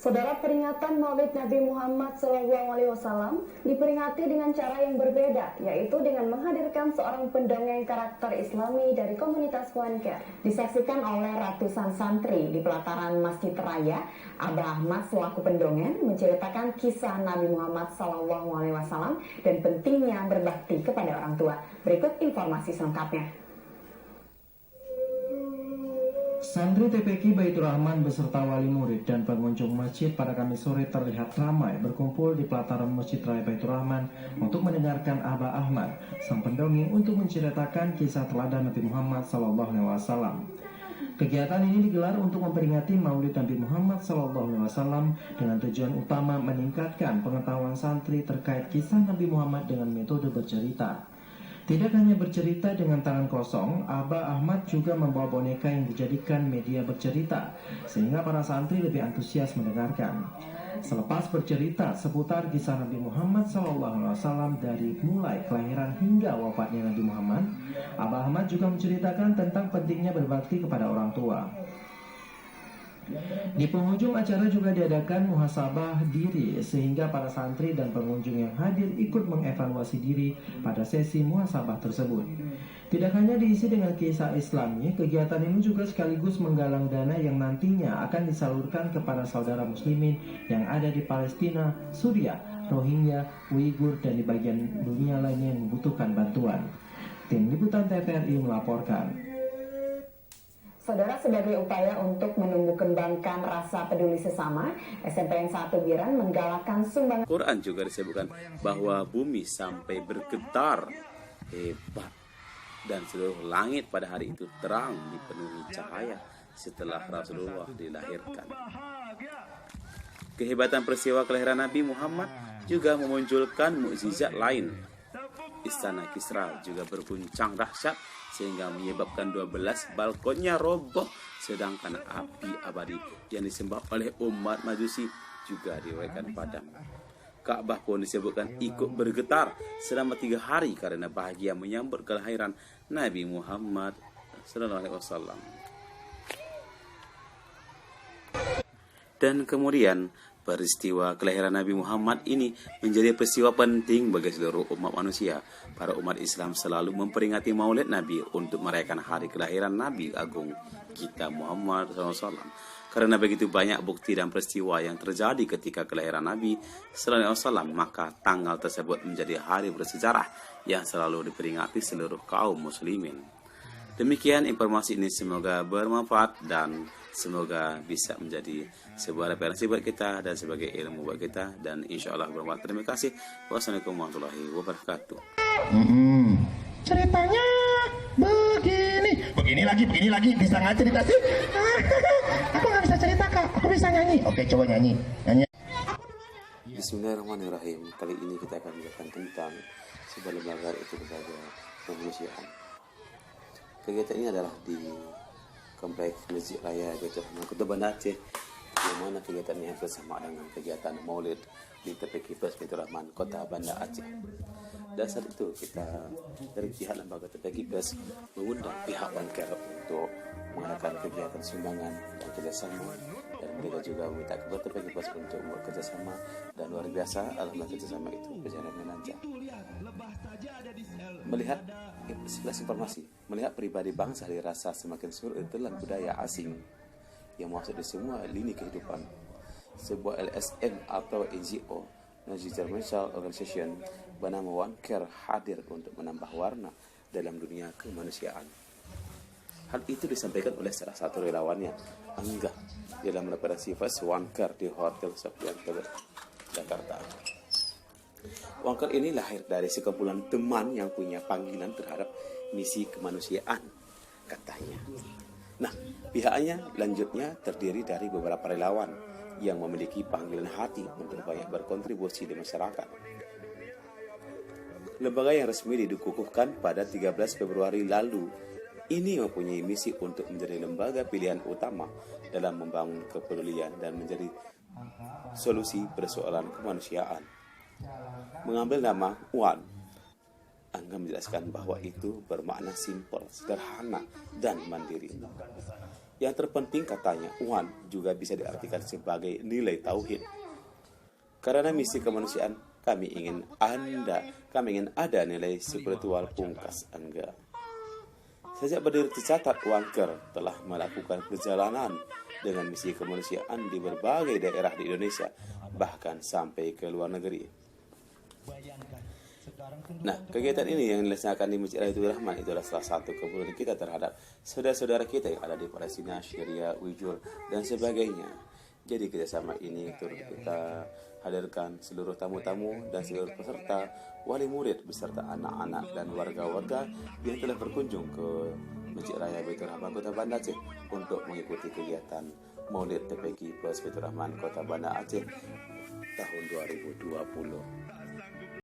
Saudara, peringatan Maulid Nabi Muhammad SAW diperingati dengan cara yang berbeda, yaitu dengan menghadirkan seorang pendongeng karakter Islami dari komunitas One Care. Disaksikan oleh ratusan santri di pelataran Masjid Raya. Abah Ahmad selaku pendongeng menceritakan kisah Nabi Muhammad SAW dan pentingnya berbakti kepada orang tua. Berikut informasi selengkapnya. Santri TPQ Baitur Rahman beserta wali murid dan pengunjung masjid pada Kamis sore terlihat ramai berkumpul di pelataran Masjid Raya Baitur Rahman untuk mendengarkan Abah Ahmad, sang pendongeng, untuk menceritakan kisah teladan Nabi Muhammad SAW. Kegiatan ini digelar untuk memperingati Maulid Nabi Muhammad SAW dengan tujuan utama meningkatkan pengetahuan santri terkait kisah Nabi Muhammad dengan metode bercerita. Tidak hanya bercerita dengan tangan kosong, Abah Ahmad juga membawa boneka yang dijadikan media bercerita, sehingga para santri lebih antusias mendengarkan. Selepas bercerita seputar kisah Nabi Muhammad SAW dari mulai kelahiran hingga wafatnya Nabi Muhammad, Abah Ahmad juga menceritakan tentang pentingnya berbakti kepada orang tua. Di penghujung acara juga diadakan muhasabah diri, sehingga para santri dan pengunjung yang hadir ikut mengevaluasi diri pada sesi muhasabah tersebut. Tidak hanya diisi dengan kisah Islami, kegiatan ini juga sekaligus menggalang dana yang nantinya akan disalurkan kepada saudara muslimin yang ada di Palestina, Suriah, Rohingya, Uighur, dan di bagian dunia lainnya yang membutuhkan bantuan. Tim Liputan TVRI melaporkan. Saudara, sebagai upaya untuk menumbuh kembangkan rasa peduli sesama, SMPN 1 Biran menggalakkan sumbangan. Quran juga disebutkan bahwa bumi sampai bergetar hebat dan seluruh langit pada hari itu terang dipenuhi cahaya setelah Rasulullah dilahirkan. Kehebatan peristiwa kelahiran Nabi Muhammad juga memunculkan mukjizat lain. Istana Kisra juga berguncang dahsyat sehingga menyebabkan 12 balkonnya roboh, sedangkan api abadi yang disembah oleh umat Majusi juga diriwayatkan padam. Ka'bah pun disebutkan ikut bergetar selama 3 hari karena bahagia menyambut kelahiran Nabi Muhammad SAW. Dan kemudian peristiwa kelahiran Nabi Muhammad ini menjadi peristiwa penting bagi seluruh umat manusia. Para umat Islam selalu memperingati Maulid Nabi untuk merayakan hari kelahiran Nabi Agung kita Muhammad SAW. Karena begitu banyak bukti dan peristiwa yang terjadi ketika kelahiran Nabi SAW, maka tanggal tersebut menjadi hari bersejarah yang selalu diperingati seluruh kaum muslimin. Demikian informasi ini, semoga bermanfaat dan semoga bisa menjadi sebuah referensi buat kita dan sebagai ilmu buat kita, dan insya Allah bermanfaat. Terima kasih. Wassalamualaikum warahmatullahi wabarakatuh. Ceritanya begini lagi, bisa nggak cerita sih? Aku nggak bisa cerita, Kak, aku bisa nyanyi. Oke, coba nyanyi. Bismillahirrahmanirrahim. Kali ini kita akan menjelaskan tentang sebuah lembaga, itu lembaga kemanusiaan. Kegiatan ini adalah di Kompleks Masjid Raya Baitur Rahman, Kota Banda Aceh, yang mana kegiatan ini bersama dengan kegiatan Maulid di TPQ Baitur Rahman, Kota Banda Aceh. Dan saat itu kita dari pihak lembaga TPQ mengundang pihak One Care untuk mengadakan kegiatan sumbangan dan kerjasama, dan mereka juga meminta kepada TPQ untuk membuat kerjasama, dan luar biasa alhamdulillah kerjasama itu berjalan dengan lancar. Melihat sebelas informasi, melihat pribadi bangsa dirasa semakin surut telan budaya asing yang masuk di semua lini kehidupan. Sebuah LSM atau NGO, Non-Governmental Organization bernama One Care hadir untuk menambah warna dalam dunia kemanusiaan. Hal itu disampaikan oleh salah satu relawannya, Angga, dalam operasi Fast One Care di Hotel Sofian Jakarta. One Care ini lahir dari sekumpulan teman yang punya panggilan terhadap misi kemanusiaan, katanya. Nah, pihaknya lanjutnya terdiri dari beberapa relawan yang memiliki panggilan hati untuk banyak berkontribusi di masyarakat. Lembaga yang resmi dikukuhkan pada 13 Februari lalu ini mempunyai misi untuk menjadi lembaga pilihan utama dalam membangun kepedulian dan menjadi solusi persoalan kemanusiaan. Mengambil nama One, Angga menjelaskan bahwa itu bermakna simpel, sederhana, dan mandiri. Yang terpenting katanya, wan juga bisa diartikan sebagai nilai tauhid. Karena misi kemanusiaan, kami ingin ada nilai spiritual pungkas enggak. Sejak berdiri tercatat, Wanker telah melakukan perjalanan dengan misi kemanusiaan di berbagai daerah di Indonesia, bahkan sampai ke luar negeri. Nah, kegiatan ini yang dilaksanakan di Masjid Baitur Rahman itu adalah salah satu kepedulian kita terhadap saudara-saudara kita yang ada di Palestina, Syria, Uighur, dan sebagainya. Jadi kerjasama ini turut kita hadirkan seluruh tamu-tamu dan seluruh peserta, wali murid beserta anak-anak dan warga-warga yang telah berkunjung ke Masjid Raya Baitur Rahman Kota Banda Aceh untuk mengikuti kegiatan Maulid TPQ plus Baitur Rahman Kota Banda Aceh tahun 2020.